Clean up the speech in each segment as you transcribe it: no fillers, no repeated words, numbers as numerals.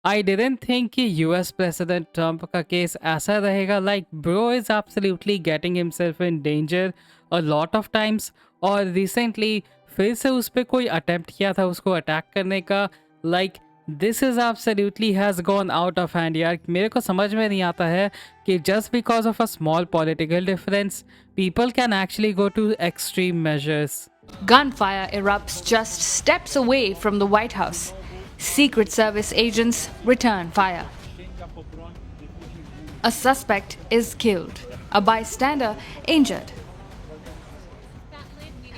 I didn't think कि US President Trump का case ऐसा रहेगा. Like bro is absolutely getting himself in danger a lot of times. और recently फिर से उस पे कोई attempt किया था उसको attack करने का. Like this is absolutely has gone out of hand यार. मेरे को समझ में नहीं आता है कि just because of a small political difference people can actually go to extreme measures. Gunfire erupts just steps away from the White House. Secret Service agents return fire. A suspect is killed, a bystander injured.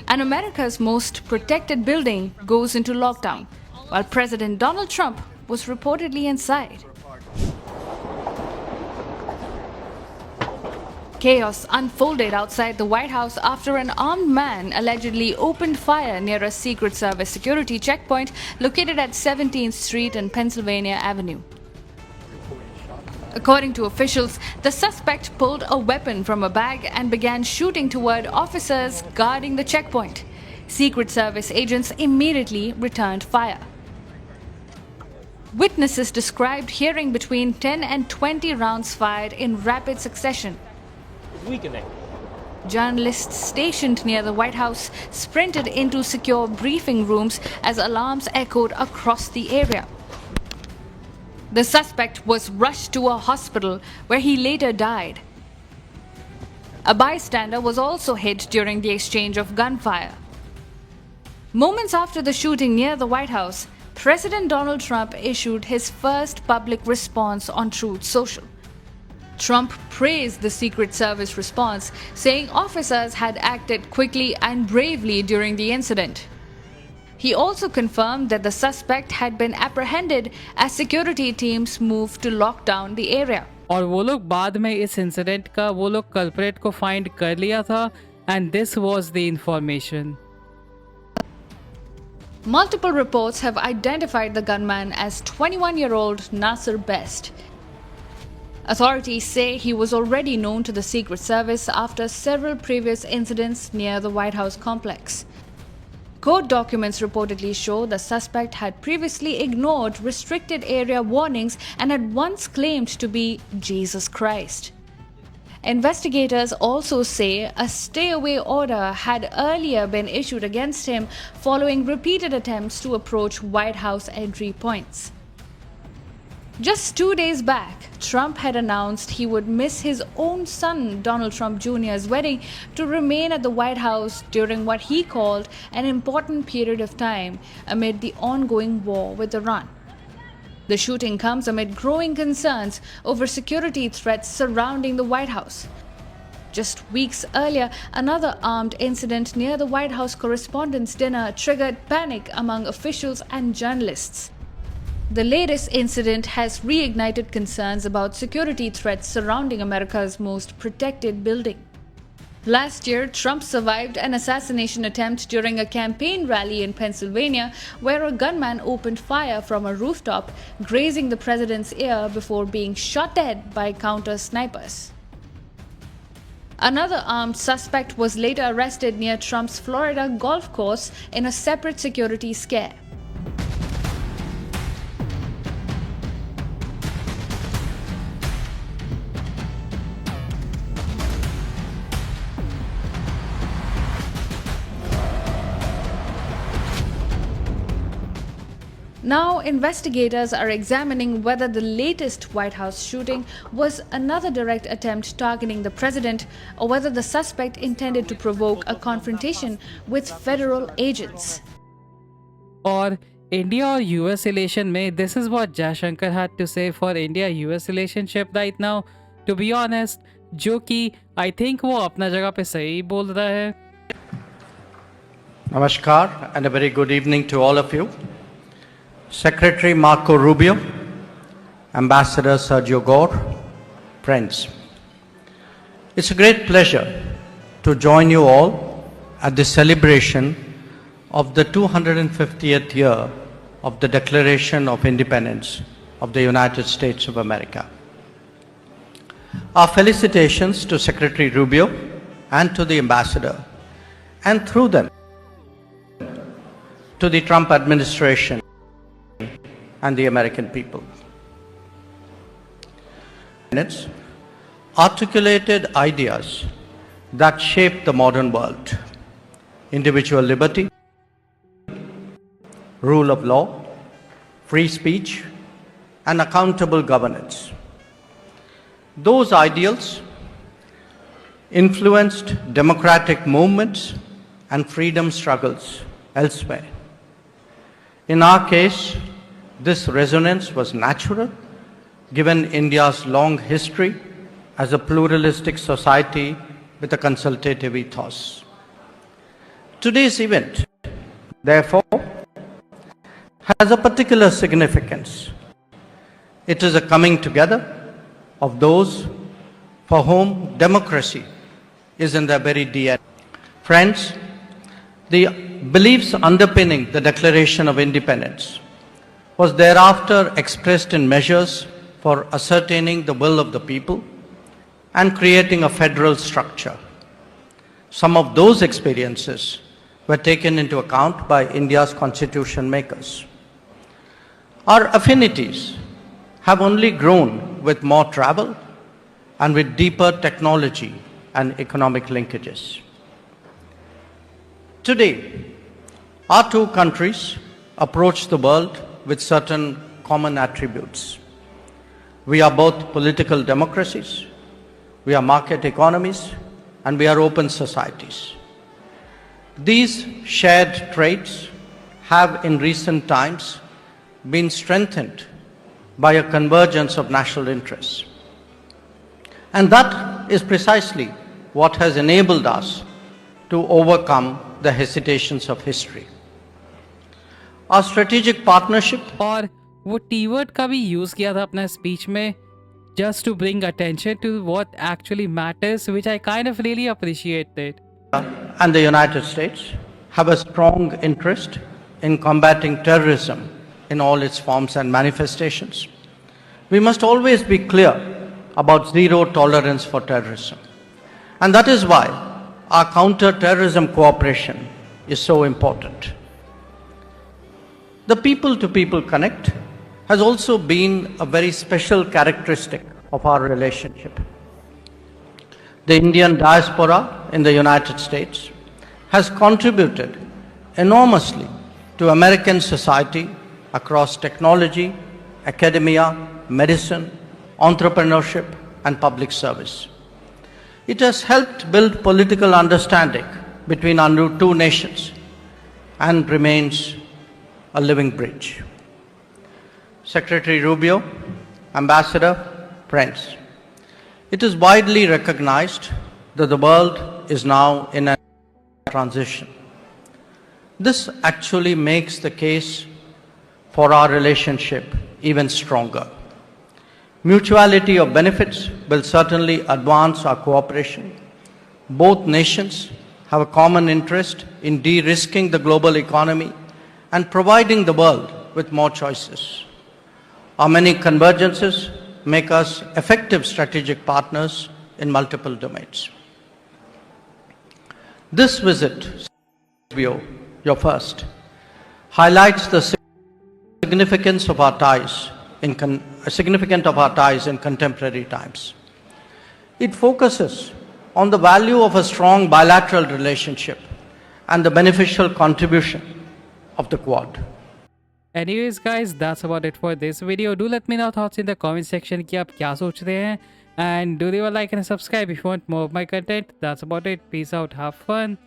And America's most protected building goes into lockdown, while President Donald Trump was reportedly inside. Chaos unfolded outside the White House after an armed man allegedly opened fire near a Secret Service security checkpoint located at 17th Street and Pennsylvania Avenue. According to officials, the suspect pulled a weapon from a bag and began shooting toward officers guarding the checkpoint. Secret Service agents immediately returned fire. Witnesses described hearing between 10 and 20 rounds fired in rapid succession. Journalists stationed near the White House sprinted into secure briefing rooms as alarms echoed across the area. The suspect was rushed to a hospital where he later died. A bystander was also hit during the exchange of gunfire. Moments after the shooting near the White House, President Donald Trump issued his first public response on Truth Social. Trump praised the Secret Service response, saying officers had acted quickly and bravely during the incident. He also confirmed that the suspect had been apprehended as security teams moved to lock down the area. और वो लोग बाद में इस incident का वो लोग culprit को फाइंड कर लिया था and this was the information. Multiple reports have identified the gunman as 21-year-old Nasser Best. Authorities say he was already known to the Secret Service after several previous incidents near the White House complex. Court documents reportedly show the suspect had previously ignored restricted area warnings and had once claimed to be Jesus Christ. Investigators also say a stay-away order had earlier been issued against him following repeated attempts to approach White House entry points. Just 2 days back, Trump had announced he would miss his own son, Donald Trump Jr.'s wedding, to remain at the White House during what he called an important period of time amid the ongoing war with Iran. The shooting comes amid growing concerns over security threats surrounding the White House. Just weeks earlier, another armed incident near the White House Correspondents' Dinner triggered panic among officials and journalists. The latest incident has reignited concerns about security threats surrounding America's most protected building. Last year, Trump survived an assassination attempt during a campaign rally in Pennsylvania, where a gunman opened fire from a rooftop, grazing the president's ear before being shot dead by counter-snipers. Another armed suspect was later arrested near Trump's Florida golf course in a separate security scare. Now, investigators are examining whether the latest White House shooting was another direct attempt targeting the president or whether the suspect intended to provoke a confrontation with federal agents. और India और US relation में this is what Jaishankar had to say for India US relationship right now, to be honest, जो कि I think वो अपना जगह पे सही बोल रहा है. नमस्कार and a very good evening to all of you. Secretary Marco Rubio, Ambassador Sergio Gore, friends. It's a great pleasure to join you all at the celebration of the 250th year of the Declaration of Independence of the United States of America. Our felicitations to Secretary Rubio and to the Ambassador, and through them to the Trump administration and the American people. minutes articulated ideas that shaped the modern world: individual liberty, rule of law, free speech, and accountable governance. Those ideals influenced democratic movements and freedom struggles elsewhere. In our case, this resonance was natural, given India's long history as a pluralistic society with a consultative ethos. Today's event, therefore, has a particular significance. It is a coming together of those for whom democracy is in their very DNA. Friends, the beliefs underpinning the Declaration of Independence was thereafter expressed in measures for ascertaining the will of the people and creating a federal structure. Some of those experiences were taken into account by India's constitution makers. Our affinities have only grown with more travel and with deeper technology and economic linkages. Today, our two countries approach the world with certain common attributes. We are both political democracies, we are market economies, and we are open societies. These shared traits have in recent times been strengthened by a convergence of national interests. And that is precisely what has enabled us to overcome the hesitations of history. Our strategic partnership और वो टीवर्ड का भी use किया था अपना speech में just to bring attention to what actually matters, which I kind of really appreciated. and the United States have a strong interest in combating terrorism in all its forms and manifestations. We must always be clear about zero tolerance for terrorism. And that is why our counter-terrorism cooperation is so important. The people-to-people connect has also been a very special characteristic of our relationship. The Indian diaspora in the United States has contributed enormously to American society across technology, academia, medicine, entrepreneurship, and public service. It has helped build political understanding between our two nations and remains a living bridge. Secretary Rubio, Ambassador, friends, it is widely recognized that the world is now in a transition. This actually makes the case for our relationship even stronger. Mutuality of benefits will certainly advance our cooperation. Both nations have a common interest in de-risking the global economy and providing the world with more choices. Our many convergences make us effective strategic partners in multiple domains. This visit, your first, highlights the significance of our ties in contemporary times. It focuses on the value of a strong bilateral relationship and the beneficial contribution of the Quad. Anyways guys, that's about it for this video. Do let me know thoughts in the comment section कि आप क्या सोच रहे हैं, and do leave a like and subscribe if you want more of my content. That's about it. Peace out. Have fun.